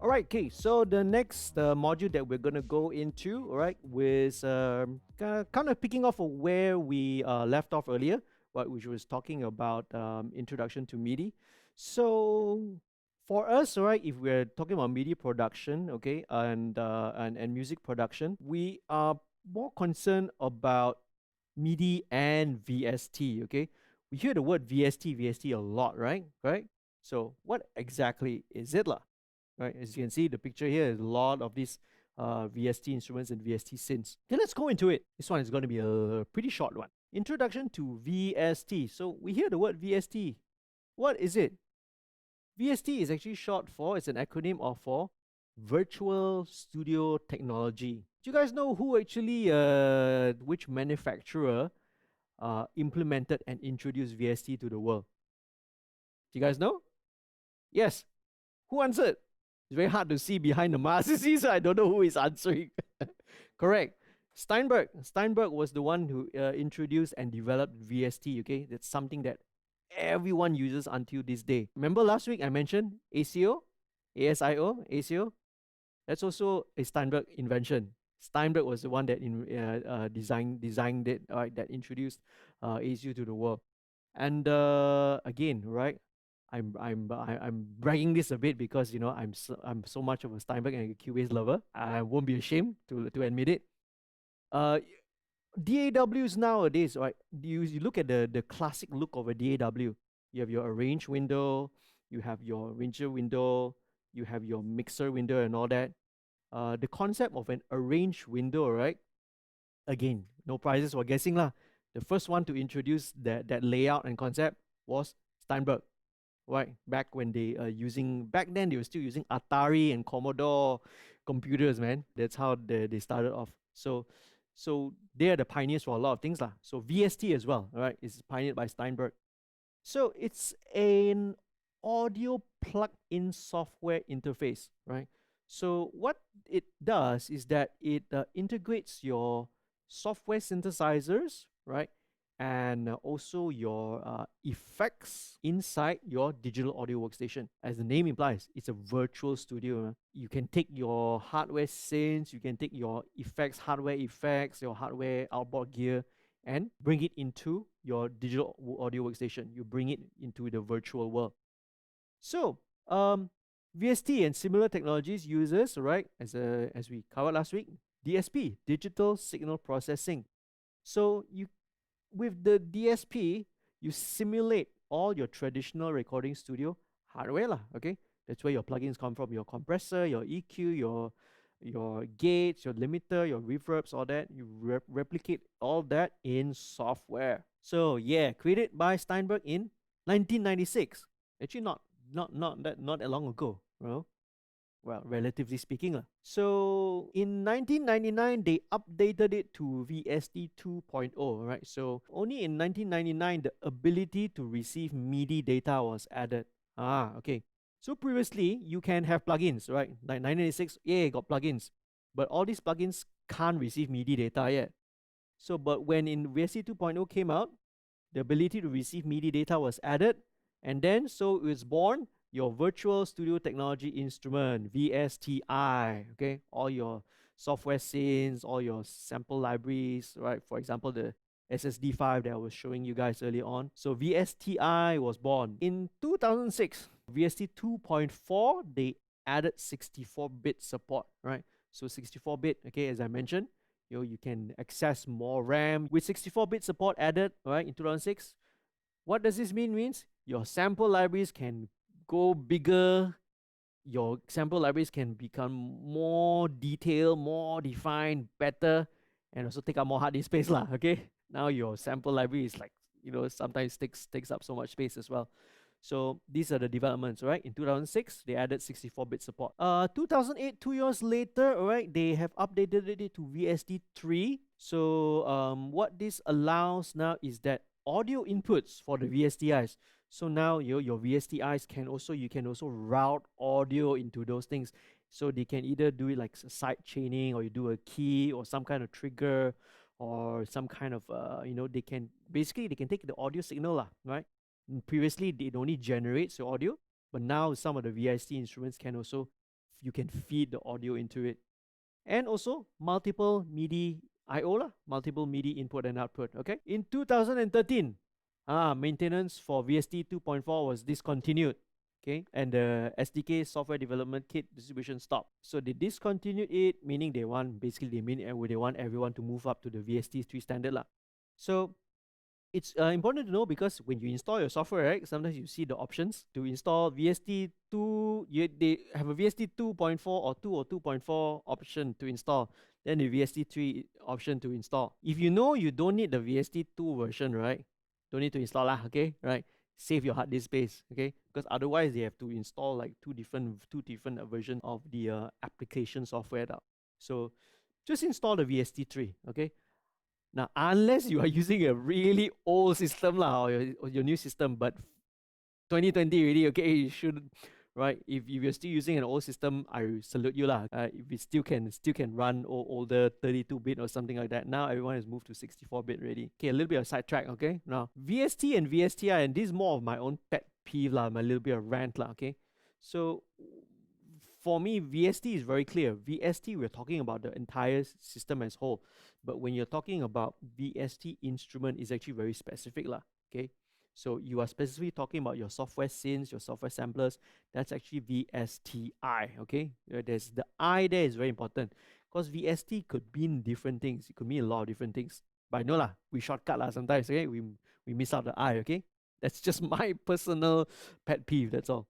Alright, okay, so the next module that we're going to go into, alright, was kind of picking off of where we left off earlier, which was talking about introduction to MIDI. So for us, alright, if we're talking about MIDI production, okay, and music production, we are more concerned about MIDI and VST, okay? We hear the word VST a lot, right? Right? So what exactly is it lah? Right, as you can see the picture here is a lot of these VST instruments and VST synths. Okay, let's go into it. This one is going to be a pretty short one. Introduction to VST. So we hear the word VST. What is it? VST is actually short for, it's an acronym of for Virtual Studio Technology. Do you guys know who actually, which manufacturer implemented and introduced VST to the world? Do you guys know? Yes. Who answered? It's very hard to see behind the mask, so I don't know who is answering. Correct. Steinberg. Steinberg was the one who introduced and developed VST, okay? That's something that everyone uses until this day. Remember last week I mentioned ASIO? ASIO? ASIO? That's also a Steinberg invention. Steinberg was the one that designed it, right? That introduced ASIO to the world. And again, right? I'm bragging this a bit because you know I'm so much of a Steinberg and a Cubase lover. I won't be ashamed to admit it. DAWs nowadays, right? You look at the classic look of a DAW. You have your arrange window, you have your arranger window, you have your mixer window and all that. The concept of an arrange window, right? Again, no prizes for guessing lah. The first one to introduce that layout and concept was Steinberg. Right, back when they back then they were still using Atari and Commodore computers, man. That's how they started off. So they are the pioneers for a lot of things lah. So VST as well, right, is pioneered by Steinberg. So it's an audio plug-in software interface, right? So what it does is that it integrates your software synthesizers, right, and also your effects inside your digital audio workstation. As the name implies, it's a virtual studio. You can take your hardware synths, you can take your effects, hardware effects, your hardware outboard gear, and bring it into your digital audio workstation. You bring it into the virtual world. So VST and similar technologies uses, right, as we covered last week, DSP, digital signal processing. So with the DSP, you simulate all your traditional recording studio hardware lah, okay? That's where your plugins come from, your compressor, your EQ, your gates, your limiter, your reverbs, all that. You replicate all that in software. So yeah, created by Steinberg in 1996. Actually not that long ago, you know? Well, relatively speaking. So in 1999, they updated it to VST 2.0, right? So only in 1999, the ability to receive MIDI data was added. Okay. So previously, you can have plugins, right? Like 1996, yeah, got plugins. But all these plugins can't receive MIDI data yet. So, but when in VST 2.0 came out, the ability to receive MIDI data was added. And then, so it was born your virtual studio technology instrument, VSTI, okay? All your software synths, all your sample libraries, right? For example, the SSD5 that I was showing you guys earlier on. So VSTI was born. In 2006, VST 2.4, they added 64-bit support, right? So 64-bit, okay, as I mentioned, you can access more RAM. With 64-bit support added, right, in 2006, what does this mean? Means your sample libraries can go bigger, your sample libraries can become more detailed, more defined, better, and also take up more hard disk space lah, okay? Now your sample library is like, sometimes takes up so much space as well. So these are the developments, right? In 2006, they added 64-bit support. 2008, 2 years later, right, they have updated it to VST 3. So what this allows now is that audio inputs for the VSTIs. So now your VSTIs can also, you can also route audio into those things. So they can either do it like side chaining, or you do a key or some kind of trigger, or some kind of they can basically, they can take the audio signal lah, right? Previously it only generates the audio, but now some of the VST instruments can also, you can feed the audio into it. And also multiple MIDI I/O lah, multiple MIDI input and output. Okay, in 2013, maintenance for VST 2.4 was discontinued. Okay, and the SDK software development kit distribution stopped. So they discontinued it, meaning they want, basically they want everyone to move up to the VST 3 standard lah. So it's important to know, because when you install your software, right, sometimes you see the options to install VST2. They have a VST 2.4 or 2 or 2.4 option to install, then the VST3 option to install. If you know you don't need the VST2 version, right, don't need to install lah, okay, right? Save your hard disk space, okay? Because otherwise they have to install like two different versions of the application software now. So just install the VST3, okay? Now, unless you are using a really old system lah, or your new system, but 2020 already, okay, you should, right? If you're still using an old system, I salute you lah. If it still can run older 32-bit or something like that. Now everyone has moved to 64-bit already. Okay, a little bit of sidetrack, okay? Now, VST and VSTI, and this is more of my own pet peeve lah, my little bit of rant lah, okay? So for me, VST is very clear. VST, we're talking about the entire system as whole. But when you're talking about VST instrument, it's actually very specific lah, okay? So you are specifically talking about your software synths, your software samplers. That's actually VSTI, okay? There's the I there is very important, because VST could mean different things. It could mean a lot of different things. But I know lah, we shortcut lah sometimes, okay? We miss out the I, okay? That's just my personal pet peeve, that's all.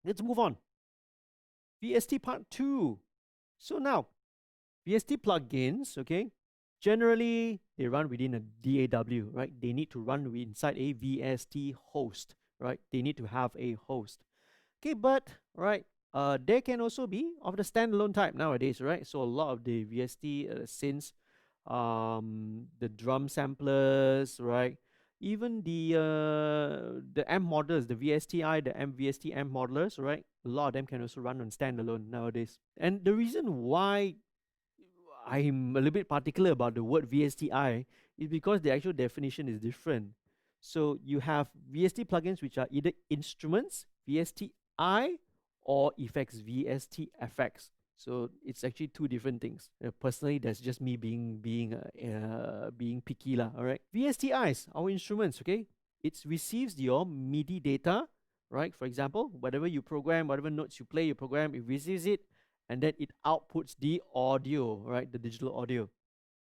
Let's move on. VST part 2. So now, VST plugins, okay, generally they run within a DAW, right? They need to run inside a VST host, right? They need to have a host. Okay, but right, they can also be of the standalone type nowadays, right? So a lot of the VST synths, the drum samplers, right? Even the amp modelers, the VSTI, the VST amp modelers, right? A lot of them can also run on standalone nowadays. And the reason why I'm a little bit particular about the word VSTI is because the actual definition is different. So you have VST plugins which are either instruments, VSTI, or effects, VSTFX. So it's actually two different things. Personally, that's just me being picky lah. All right. VSTIs, our instruments. Okay, it receives your MIDI data, right? For example, whatever you program, whatever notes you play, you program, it receives it, and then it outputs the audio, right? The digital audio.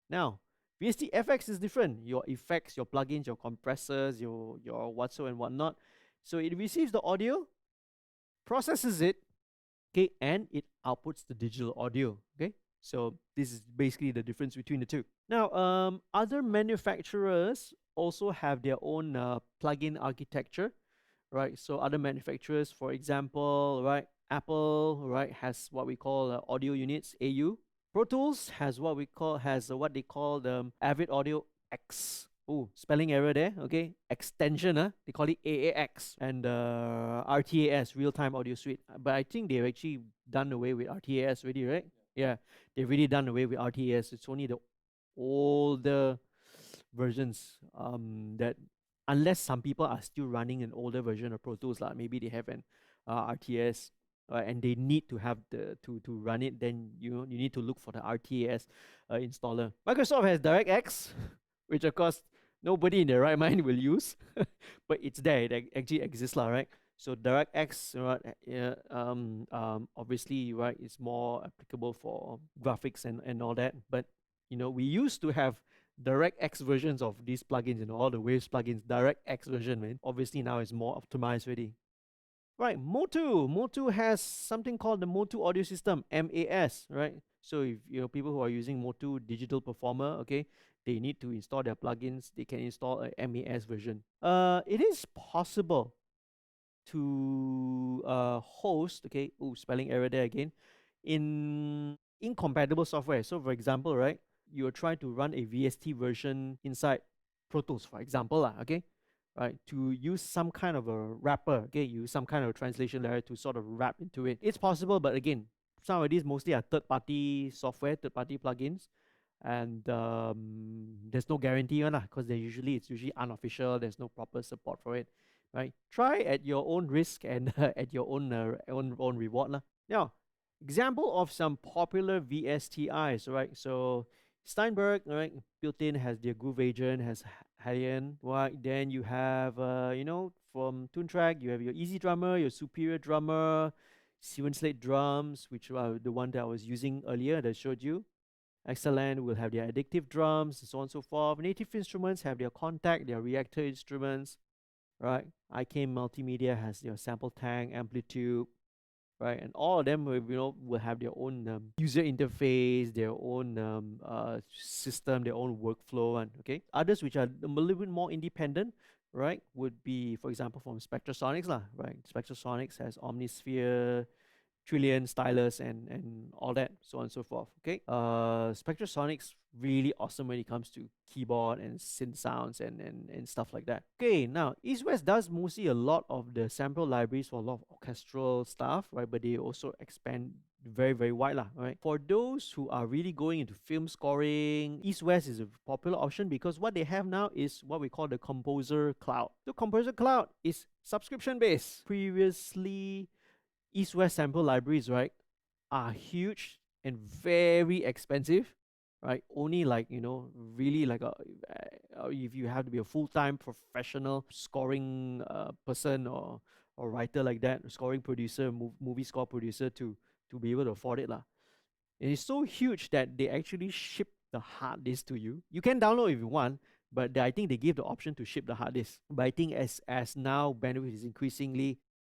Now, VSTFX is different. Your effects, your plugins, your compressors, your whatsoever and whatnot. So it receives the audio, processes it, okay, and it outputs the digital audio, okay? So this is basically the difference between the two. Now, other manufacturers also have their own plugin architecture, right? So other manufacturers, for example, right, Apple, right, has what we call audio units, AU. Pro Tools has what they call the Avid Audio X. Oh, spelling error there, okay? Extension, they call it AAX. And RTAS, Real Time Audio Suite. But I think they've actually done away with RTAS already, right? Yeah, they've really done away with RTAS. It's only the older versions that, unless some people are still running an older version of Pro Tools, maybe they have an RTS, and they need to have to run it, then you need to look for the RTAS installer. Microsoft has DirectX, which of course nobody in their right mind will use, but it's there. It actually exists, right? So DirectX, right, obviously, right, it's more applicable for graphics and all that. But we used to have DirectX versions of these plugins, all the Waves plugins. DirectX version, man. Obviously now it's more optimized already. Right, Motu. Motu has something called the Motu audio system, MAS, right? So if people who are using Motu Digital Performer, okay, they need to install their plugins, they can install a MAS version. It is possible to host, okay, spelling error there again, in incompatible software. So for example, right, you're trying to run a VST version inside Pro Tools, for example, okay, right, to use some kind of a wrapper, okay, use some kind of translation layer to sort of wrap into it. It's possible, but again, some of these mostly are third-party software, third-party plugins, and there's no guarantee on that because it's usually unofficial. There's no proper support for it, right? Try at your own risk and at your own reward lah. Now, example of some popular VSTIs, right? So Steinberg, right, built-in has their Groove Agent, has Halion, right? Then you have, from Toontrack, you have your Easy Drummer, your Superior Drummer, Steven Slate drums, which are the one that I was using earlier that I showed you. Excellent will have their addictive drums, and so on and so forth. Native Instruments have their Contact, their Reactor instruments, right? IK Multimedia has their Sample Tank, Amplitude, right? And all of them will have their own user interface, their own system, their own workflow, and okay. Others which are a little bit more independent, right, would be, for example, from Spectrasonics lah, right? Spectrasonics has Omnisphere, Trillion, Stylus, and all that, so on and so forth. Okay. Spectrasonics really awesome when it comes to keyboard and synth sounds and stuff like that. Okay, now East West does mostly a lot of the sample libraries for a lot of orchestral stuff, right? But they also expand very, very wide lah, right? For those who are really going into film scoring, East West is a popular option because what they have now is what we call the Composer Cloud. The Composer Cloud is subscription based. Previously, East West sample libraries, right, are huge and very expensive, right? Only like, really like if you have to be a full-time professional scoring person or writer like that, scoring producer, movie score producer to be able to afford it lah. And it's so huge that they actually ship the hard disk to you. You can download if you want, but I think they give the option to ship the hard disk. But I think as now bandwidth is increasingly,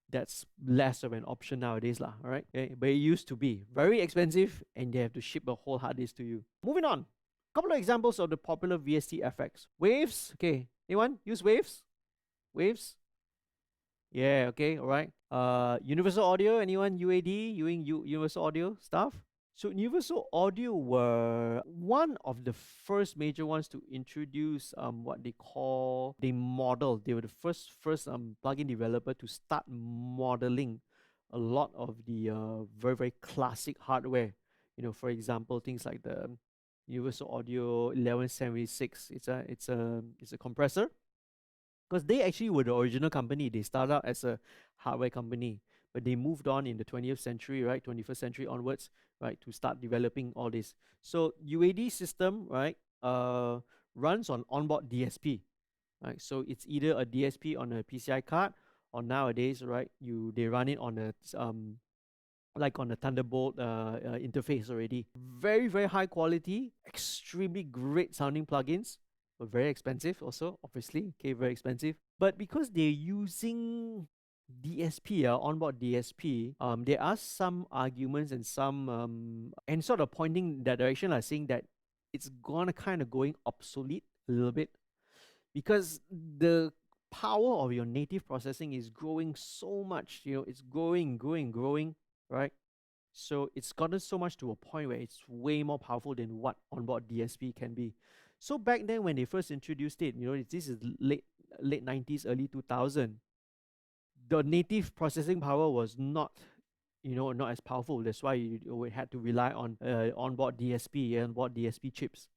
that's less of an option nowadays lah, all right? Okay? But it used to be very expensive and they have to ship a whole hard disk to you. Moving on, couple of examples of the popular VST FX. Waves, okay, anyone use Waves? Waves? Yeah, okay, all right. Universal Audio, anyone UAD, Universal Audio stuff? So Universal Audio were one of the first major ones to introduce what they call the model. They were the first plugin developer to start modeling a lot of the very, very classic hardware. For example, things like the Universal Audio 1176. It's a compressor. Because they actually were the original company. They started out as a hardware company, but they moved on in the 20th century, right, 21st century onwards, right, to start developing all this. So UAD system, right, runs on onboard DSP, right? So it's either a DSP on a PCI card, or nowadays, right, they run it on a like on the Thunderbolt interface already. Very, very high quality, extremely great sounding plugins, but very expensive also, obviously. Okay, very expensive. But because they're using DSP, onboard DSP, there are some arguments and some and sort of pointing in that direction, saying that it's gonna kind of going obsolete a little bit because the power of your native processing is growing so much. It's growing, right? So it's gotten so much to a point where it's way more powerful than what onboard DSP can be. So back then when they first introduced it, this is late 90s, early 2000, the native processing power was not as powerful. That's why you had to rely on onboard DSP chips.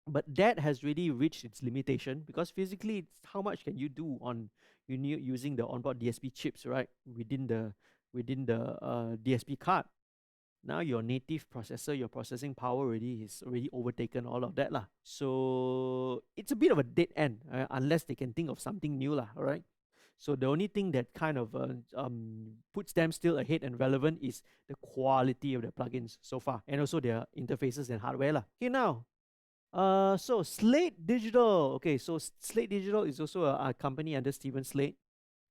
But that has really reached its limitation because physically, it's how much can you do on using the onboard DSP chips, right, within the DSP card. Now your native processor, your processing power is already overtaken all of that lah. So it's a bit of a dead end unless they can think of something new lah. All right. So the only thing that kind of puts them still ahead and relevant is the quality of the plugins so far, and also their interfaces and hardware lah. Okay, now, so Slate Digital. Okay, so Slate Digital is also a company under Steven Slate.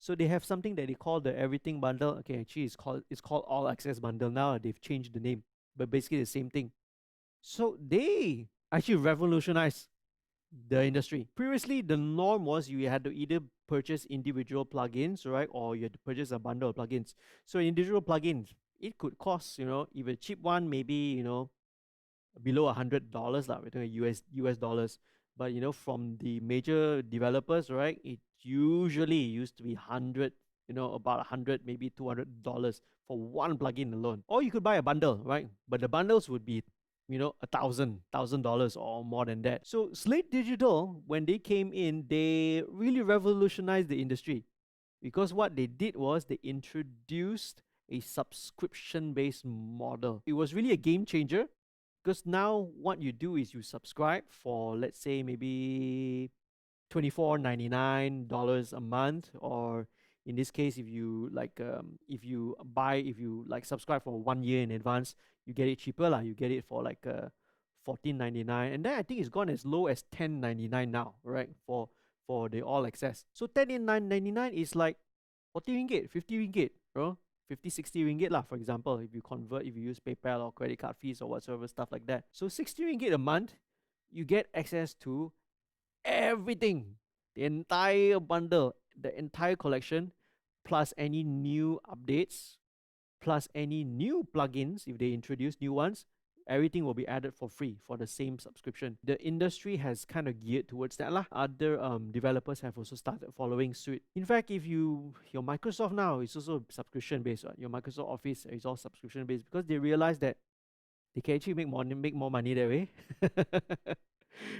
So they have something that they call the Everything Bundle. Okay, actually it's called All Access Bundle now. They've changed the name, but basically the same thing. So they actually revolutionized the industry. Previously, the norm was you had to either purchase individual plugins, right, or you had to purchase a bundle of plugins. So individual plugins, it could cost, if a cheap one, maybe below $100 lah, we're talking US dollars. But from the major developers, right, it usually used to be 100, about 100, maybe $200 for one plugin alone. Or you could buy a bundle, right? But the bundles would be, $1,000 or more than that. So Slate Digital, when they came in, they really revolutionized the industry, because what they did was they introduced a subscription based model. It was really a game changer, because now what you do is you subscribe for, let's say, maybe $24.99 a month, or in this case, if you like subscribe for 1 year in advance, you get it cheaper lah. You get it for like 14.99, and then I think it's gone as low as 10.99 now, right? For the all access. So 10.99 is like 40 ringgit, 50 ringgit, 50, 60 ringgit lah, for example, if you use PayPal or credit card fees or whatsoever stuff like that. So 60 ringgit a month, you get access to everything, the entire bundle, the entire collection, plus any new updates, plus any new plugins if they introduce new ones. Everything will be added for free for the same subscription. The industry has kind of geared towards that lah. Other developers have also started following suit. In fact, if your Microsoft now is also subscription based, right? Your Microsoft Office is all subscription based, because they realize that they can actually make more money that way.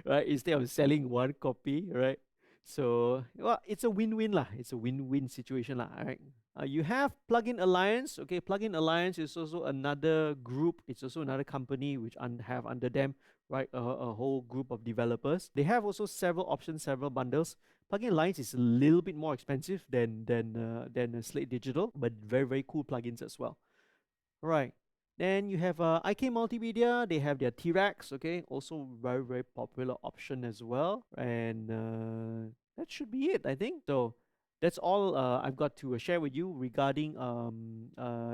Right? Instead of selling one copy, right? So, well, it's a win-win lah. It's a win-win situation lah. Right? You have Plugin Alliance. Okay, Plugin Alliance is also another group. It's also another company which have under them, right, a whole group of developers. They have also several options, several bundles. Plugin Alliance is a little bit more expensive than Slate Digital, but very, very cool plugins as well. Right. Then you have IK Multimedia. They have their T-Rex, okay, also very, very popular option as well. And that should be it, I think. So that's all I've got to share with you regarding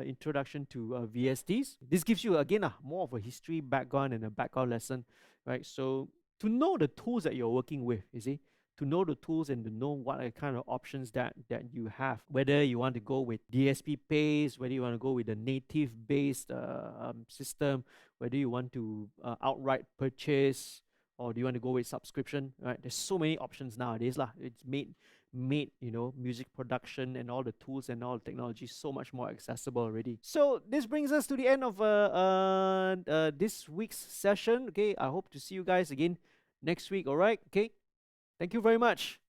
introduction to VSTs. This gives you, again, more of a history background and a background lesson, right? So to know the tools that you're working with, you see, to know the tools and to know what are kind of options that you have, whether you want to go with DSP based, whether you want to go with a native based system, whether you want to outright purchase, or do you want to go with subscription, right? There's so many options nowadays lah. It's made music production and all the tools and all the technology so much more accessible already. So this brings us to the end of this week's session. Okay, I hope to see you guys again next week. All right, okay, thank you very much.